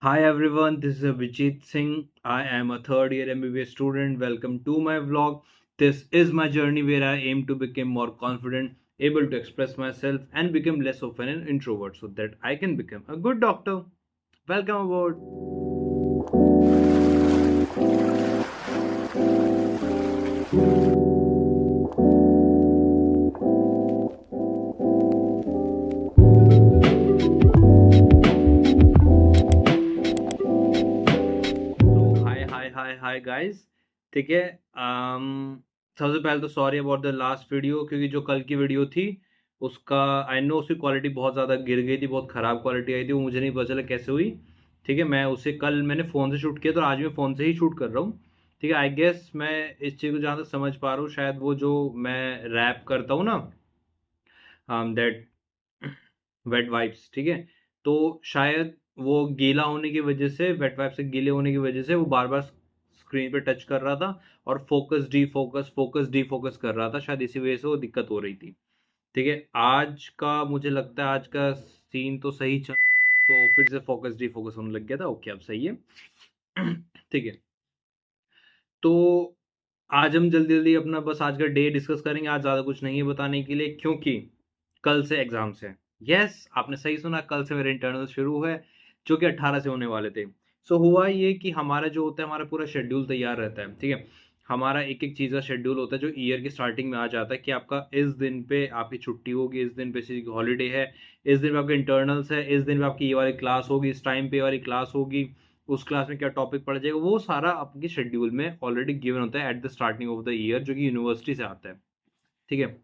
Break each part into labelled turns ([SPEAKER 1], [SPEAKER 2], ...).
[SPEAKER 1] Hi everyone, this is Abhijit Singh. I am a third year MBBS student. Welcome to my vlog. This is my journey where I aim to become more confident, able to express myself, and become less of an introvert so that I can become a good doctor. Welcome aboard. तो hi guys. ठीक है। सबसे पहले तो sorry about the last video, क्योंकि जो कल की वीडियो थी उसका आई नो उसकी क्वालिटी बहुत ज़्यादा गिर गई थी, बहुत ख़राब क्वालिटी आई थी। वो मुझे नहीं पता चला कैसे हुई। ठीक है, मैं उसे कल मैंने फ़ोन से शूट किया तो आज मैं फ़ोन से ही शूट कर रहा हूँ। ठीक है, आई गेस मैं इस चीज़ को जहाँ तक समझ पा रहा हूँ, शायद वो जो मैं रैप करता हूँ ना, दैट वेट वाइप्स। ठीक है, तो शायद वो गीला होने की वजह से, वेट वाइप से गीले होने की वजह से वो बार बार स्क्रीन पे टच कर रहा था और फोकस डी फोकस कर रहा था। शायद इसी वजह से वो दिक्कत हो रही थी। ठीक है, आज का मुझे लगता है आज का सीन तो सही चल रहा है, तो फिर से फोकस डी फोकस होने लग गया था। ओके, अब सही है। ठीक है, तो आज हम जल्दी जल्दी अपना बस आज का डे डिस्कस करेंगे। आज ज़्यादा कुछ नहीं है बताने के लिए, क्योंकि कल से एग्जाम्स हैं। यस, आपने सही सुना, कल से मेरे इंटरनल शुरू है, जो कि 18 से होने वाले थे। सो हुआ ये कि हमारा जो होता है, हमारा पूरा शेड्यूल तैयार रहता है। ठीक है, हमारा एक एक चीज़ का शेड्यूल होता है जो ईयर की स्टार्टिंग में आ जाता है कि आपका इस दिन पे आपकी छुट्टी होगी, इस दिन पे हॉलीडे है, इस दिन पे आपके इंटरनल्स है, इस दिन पे आपकी ये वाली क्लास होगी, इस टाइम पे ये वाली क्लास होगी, उस क्लास में क्या टॉपिक पढ़ जाएगा, वो सारा आपके शेड्यूल में ऑलरेडी गिवन होता है at the starting of the year, जो कि यूनिवर्सिटी से आता है। ठीक है,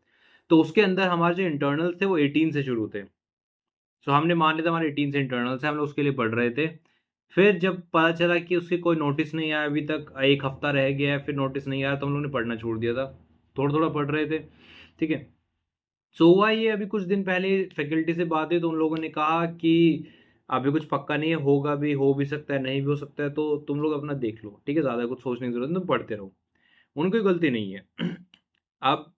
[SPEAKER 1] तो उसके अंदर हमारे जो इंटरनल थे वो 18 से शुरू थे। सो हमने मान लिया था हमारे 18 से इंटरनल्स है, हम लोग उसके लिए पढ़ रहे थे। फिर जब पता चला कि उसकी कोई नोटिस नहीं आया अभी तक, एक हफ्ता रह गया है, फिर नोटिस नहीं आया, तो हम लोग ने पढ़ना छोड़ दिया था। थोड़ा थोड़ा पढ़ रहे थे। ठीक है, सो हुआ ये, अभी कुछ दिन पहले फैकल्टी से बात हुई तो उन लोगों ने कहा कि अभी कुछ पक्का नहीं है, होगा भी, हो भी सकता है, नहीं भी हो सकता है, तो तुम लोग अपना देख लो। ठीक है, ज़्यादा कुछ सोचने की जरूरत नहीं, तुम पढ़ते रहो। उनकी गलती नहीं है। अब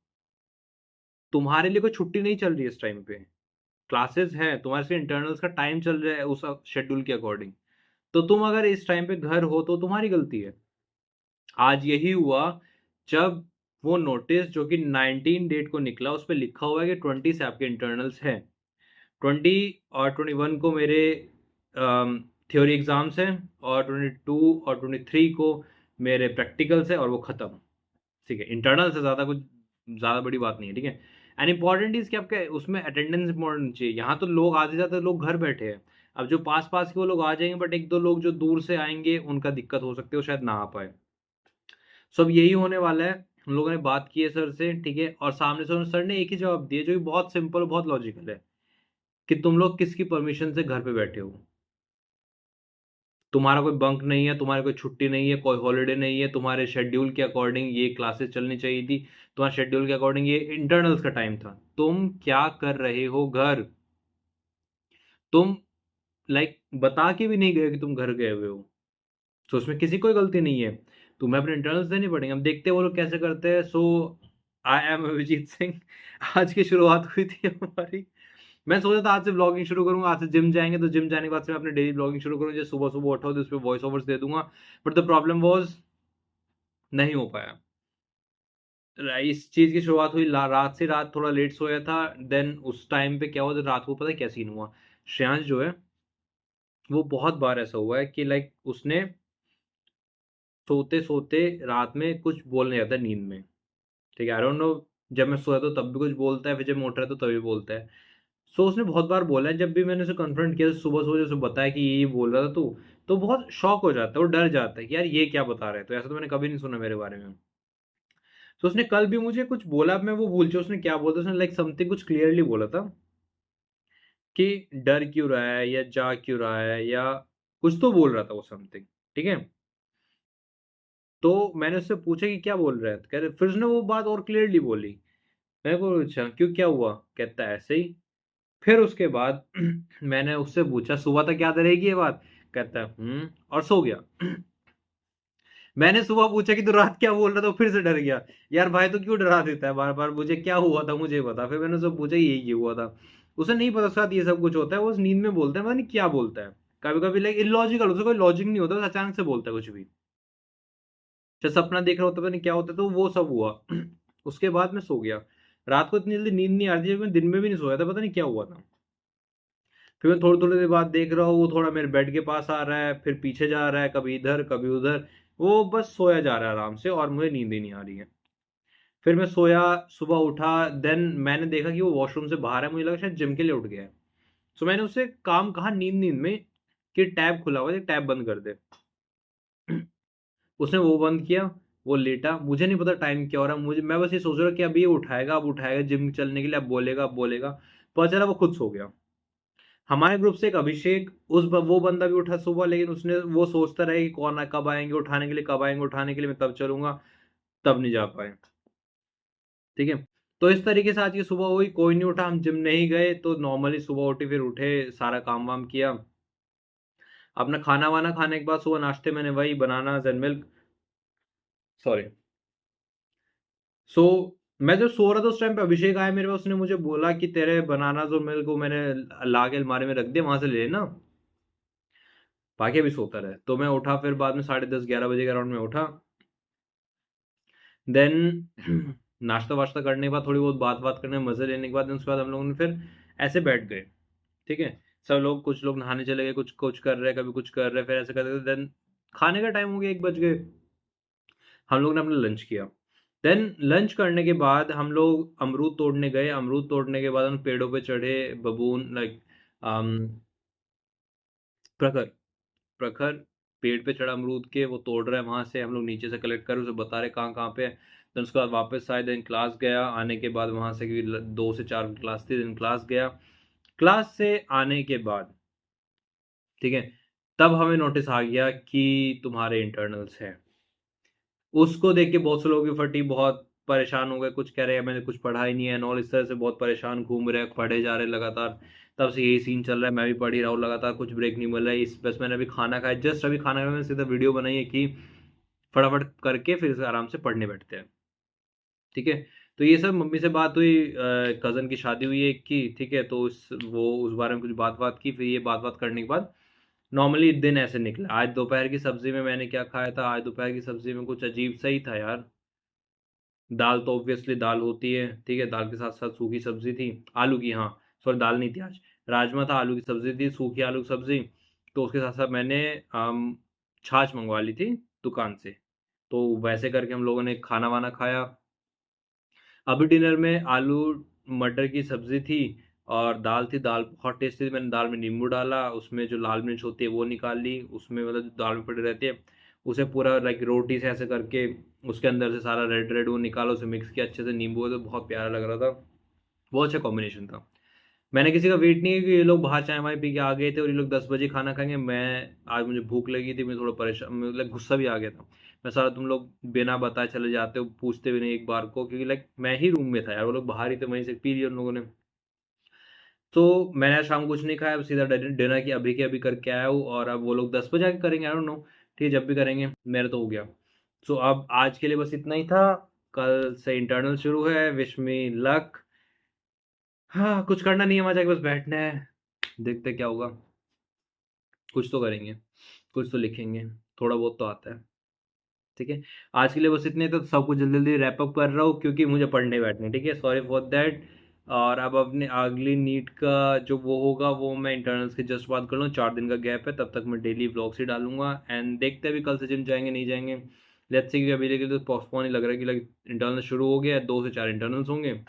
[SPEAKER 1] तुम्हारे लिए कोई छुट्टी नहीं चल रही है इस टाइम पे, क्लासेस हैं, तुम्हारे से इंटरनल्स का टाइम चल रहा है उस शेड्यूल के अकॉर्डिंग। तो तुम अगर इस टाइम पे घर हो तो तुम्हारी गलती है। आज यही हुआ, जब वो नोटिस जो कि 19 डेट को निकला, उस पर लिखा हुआ है कि 20 से आपके इंटरनल्स हैं। 20 और 21 को मेरे थ्योरी एग्जाम्स हैं, और 22 और 23 को मेरे प्रैक्टिकल्स है, और वो ख़त्म। ठीक है, इंटरनल से ज़्यादा कुछ ज़्यादा बड़ी बात नहीं है। ठीक है, एंड इंपॉर्टेंट इज़ कि आपके उसमें अटेंडेंस इंपॉर्टेंट चाहिए। यहाँ तो लोग आधे ज़्यादा लोग घर बैठे हैं। अब जो पास पास के वो लोग आ जाएंगे, बट एक दो लोग जो दूर से आएंगे उनका दिक्कत हो सकती है, वो शायद ना आ पाए। सो अब यही होने वाला है। हम लोगों ने बात की है सर से। ठीक है, और सामने से सर ने एक ही जवाब दिया जो कि बहुत सिंपल, बहुत लॉजिकल है, कि तुम लोग किसकी परमिशन से घर पे बैठे हो। तुम्हारा कोई बंक नहीं है, तुम्हारी कोई छुट्टी नहीं है, कोई हॉलिडे नहीं है, तुम्हारे शेड्यूल के अकॉर्डिंग ये क्लासेस चलनी चाहिए थी, तुम्हारे शेड्यूल के अकॉर्डिंग ये इंटरनल्स का टाइम था। तुम क्या कर रहे हो घर? तुम बता के भी नहीं गए कि तुम घर गए हुए हो। तो उसमें किसी कोई गलती नहीं है, तुम्हें अपने इंटरनल्स देने पड़ेंगे। हम देखते हैं वो लोग कैसे करते हैं। सो आई एम अभिजीत सिंह। आज की शुरुआत हुई थी हमारी। मैं सोचा था आज से ब्लॉगिंग शुरू करूंगा, आज से जिम जाएंगे तो जिम जाने के बाद से मैं अपने डेली ब्लॉगिंग शुरू करूंगा, जैसे सुबह सुबह उठो तो उस पर वॉइस ओवर्स दे दूंगा। बट द प्रॉब्लम वॉज, नहीं हो पाया। इस चीज़ की शुरुआत हुई रात से, रात थोड़ा लेट सोया था। देन उस टाइम पे क्या हुआ, तो रात को पता है क्या सीन हुआ। श्रेयांश जो है, वो बहुत बार ऐसा हुआ है कि उसने सोते सोते रात में कुछ बोलने जाता है नींद में। ठीक है, आई डोंट नो, जब मैं सोया तो तब भी कुछ बोलता है, फिर जब मैं उठ रहा तो तभी बोलता है। सो उसने बहुत बार बोला है। जब भी मैंने उसे कन्फ्रंट किया, सुबह सुबह उसे बताया कि ये बोल रहा था तू, तो बहुत शॉक हो जाता है, वो डर जाता है कि यार ये क्या बता रहा है, तो ऐसा तो मैंने कभी नहीं सुना मेरे बारे में। तो उसने कल भी मुझे कुछ बोला, अब मैं वो भूल जाऊँ उसने क्या बोला था। उसने समथिंग कुछ क्लियरली बोला था कि डर क्यों रहा है, या जा क्यों रहा है, या कुछ तो बोल रहा था वो समथिंग। ठीक है, तो मैंने उससे पूछा कि क्या बोल रहा है, तो कह रहे, फिर उसने वो बात और क्लियरली बोली। मैं को अच्छा क्यों, क्या हुआ? कहता है ऐसे ही। फिर उसके बाद मैंने उससे पूछा सुबह तक याद रहेगी ये बात? कहता है और सो गया। मैंने सुबह पूछा कि तू रात क्या बोल रहा था, तो फिर से डर गया। यार भाई तो क्यों डरा देता है बार बार, मुझे क्या हुआ था मुझे बता। फिर मैंने उससे पूछा ये हुआ था। उसे नहीं पता साथ ये सब कुछ होता है, वो उस नींद में बोलता है, पता नहीं क्या बोलता है। कभी-कभी लाइक इलॉजिकल, उसका कोई लॉजिक नहीं होता, बस अचानक से बोलता है कुछ भी। जैसे सपना देख रहा होता पता नहीं क्या होता है, तो वो सब हुआ। उसके बाद मैं सो गया। रात को इतनी जल्दी नींद नहीं आ रही थी, मैं दिन में भी नहीं सोया था, पता नहीं क्या हुआ था। फिर मैं थोड़ी-थोड़ी देर बाद देख रहा हूँ, वो थोड़ा मेरे बेड के पास आ रहा है, फिर पीछे जा रहा है, कभी इधर, कभी उधर। वो बस सोया जा रहा है आराम से और मुझे नींद ही नहीं आ रही है। फिर मैं सोया, सुबह उठा, देन मैंने देखा कि वो वॉशरूम से बाहर है, मुझे लगा शायद जिम के लिए उठ गया है। सो मैंने उससे काम कहा नींद-नींद में कि टैब खुला हुआ है, टैब बंद कर दे। उसने वो बंद किया, वो लेटा, मुझे नहीं पता टाइम क्या हो रहा है, मैं बस ये सोच रहा हूँ कि अब ये उठाएगा, अब उठाएगा जिम चलने के लिए, अब बोलेगा, अब बोलेगा। पता चला वो खुद सो गया। हमारे ग्रुप से एक अभिषेक, वो बंदा भी उठा सुबह, लेकिन उसने वो सोचता रहे कि कौन कब आएँगे उठाने के लिए, कब आएँगे उठाने के लिए, मैं तब चलूँगा, तब नहीं जा पाए। ठीक है? तो इस तरीके से आज की सुबह हुई, कोई नहीं उठा, हम जिम नहीं गए, तो नॉर्मली सुबह उठे, फिर उठे, सारा काम-वाम किया। अपना खाना-वाना खाने के बाद सुबह नाश्ते मैंने वही बनानाज़ एंड मिल्क, सॉरी। सो मैं जब सो रहा था उस टाइम पे अभिषेक आया मेरे पास, उसने मुझे बोला कि तेरे बनानाज़ और मिल्क को मैंने ला के अलमारी में रख दिया, वहाँ से ले लेना, बाकी अभी सोता रहे। तो मैं उठा, फिर बाद में 10:30-11 बजे के अराउंड में उठा। देन नाश्ता-वाश्ता करने के बाद थोड़ी बहुत बात-वात करने में मज़े लेने के बाद, उसके बाद हम लोगों ने फिर ऐसे बैठ गए, ठीक है? सब लोग, कुछ लोग नहाने चले गए, कुछ कुछ कर रहे हैं, कभी कुछ कर रहे हैं, फिर ऐसे करते-करते देन खाने का टाइम हो गया, 1 बज गए। हम लोगों ने अपना लंच किया। देन लंच करने के बाद हम लोग अमरूद तोड़ने गए, अमरूद तोड़ने के बाद हम पेड़ों पे चढ़े, बबून लाइक अम, प्रखर प्रखर पेड़ पे चढ़ा अमरूद के, वो तोड़ रहा है, वहाँ से हम लोग नीचे से कलेक्ट कर उसे बता रहे कहाँ-कहाँ पे है। देन उसके बाद वापस आए, देन क्लास गया, आने के बाद वहाँ से क्योंकि 2 से 4 क्लास थी, देन क्लास गया। क्लास से आने के बाद, ठीक है, तब हमें नोटिस आ गया कि तुम्हारे इंटरनल्स हैं। उसको देख के बहुत से लोग भी फटी, बहुत परेशान हो गए, कुछ कह रहे हैं मैंने कुछ पढ़ा ही नहीं है एंड ऑल, इस तरह से बहुत परेशान घूम रहे हैं, पढ़े जा रहे हैं लगातार। तब से यही सीन चल रहा है, मैं भी पढ़ ही रहा हूँ लगातार, कुछ ब्रेक नहीं मिल रहा है। इस बस मैंने अभी खाना खाया, जस्ट अभी खाना खाया, मैंने सीधा वीडियो बनाई है कि फटाफट करके फिर से आराम से पढ़ने बैठते हैं, ठीक है? तो ये सब मम्मी से बात हुई, कज़न की शादी हुई है एक की, ठीक है? तो उस बारे में कुछ बात-वात की, फिर ये बात-वात करने के बाद नॉर्मली दिन ऐसे निकला। आज दोपहर की सब्ज़ी में मैंने क्या खाया था, आज दोपहर की सब्ज़ी में कुछ अजीब-सा ही था यार। दाल तो ऑब्वियसली दाल होती है, ठीक है? दाल के साथ-साथ सूखी सब्ज़ी थी, आलू की, हाँ, सॉरी दाल नहीं थी आज, राजमा था, आलू की सब्ज़ी थी, सूखी आलू की सब्ज़ी। तो उसके साथ-साथ मैंने छाछ मँगवा ली थी दुकान से। तो वैसे करके हम लोगों ने खाना-वाना खाया। अभी डिनर में आलू मटर की सब्ज़ी थी और दाल थी, दाल बहुत टेस्टी थी। मैंने दाल में नींबू डाला, उसमें जो लाल मिर्च होती है वो निकाल ली, उसमें मतलब जो दाल में पड़ी रहती है, उसे पूरा लाइक रोटी से ऐसे करके उसके अंदर से सारा रेड-रेड वो निकाला, उसे मिक्स किया अच्छे से, नींबू तो बहुत प्यारा लग रहा था। बहुत अच्छा कॉम्बिनेशन था। मैंने किसी का वेट नहीं किया कि ये लोग बाहर चाय-वाय पी के आ गए थे और ये लोग 10 बजे खाना खाएँगे। मैं आज मुझे भूख लगी थी, मैं थोड़ा मतलब गुस्सा भी आ गया था। मैं साला तुम लोग बिना बताए चले जाते हो, पूछते भी नहीं एक बार को, क्योंकि लाइक मैं ही रूम में था यार, वो लोग बाहर ही थे, वहीं से पी लिया उन लोगों ने। तो मैंने आज शाम को कुछ नहीं खाया, अब सीधा डिनर किया, अभी के अभी करके आया हूँ और अब वो लोग 10 बजे आके करेंगे, आई डोंट नो, ठीक है, जब भी करेंगे, मेरा तो हो गया। सो अब आज के लिए बस इतना ही था, कल से इंटरनल शुरू है, विश मी लक। हाँ, कुछ करना नहीं है, वहाँ जाके बस बैठना है, देखते हैं क्या होगा। कुछ तो करेंगे, कुछ तो लिखेंगे, थोड़ा बहुत तो आता है, ठीक है? आज के लिए बस इतने, तो सब कुछ जल्दी-जल्दी रैप अप कर रहा हूँ क्योंकि मुझे पढ़ने बैठना है, ठीक है? Sorry for that. और अब अपने अगली नीट का जो वो होगा, वो मैं इंटरनल्स के जस्ट बाद कर लूँ, 4 दिन का गैप है, तब तक मैं डेली व्लॉग्स ही डालूँगा एंड देखते हैं अभी कल से जिम जाएँगे, नहीं जाएँगे। लेट्स सी, क्योंकि अभी के लिए तो पोस्टपोन ही लग रहा है कि लाइक इंटरनल शुरू हो गया है, 2 से 4 इंटरनल्स होंगे।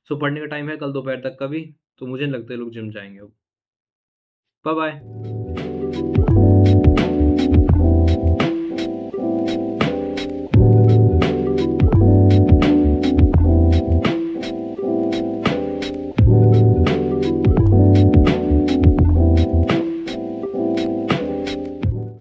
[SPEAKER 1] सो पढ़ने का टाइम है कल दोपहर तक का भी, तो मुझे नहीं लगता ये लोग जिम जाएँगे अब। Bye bye.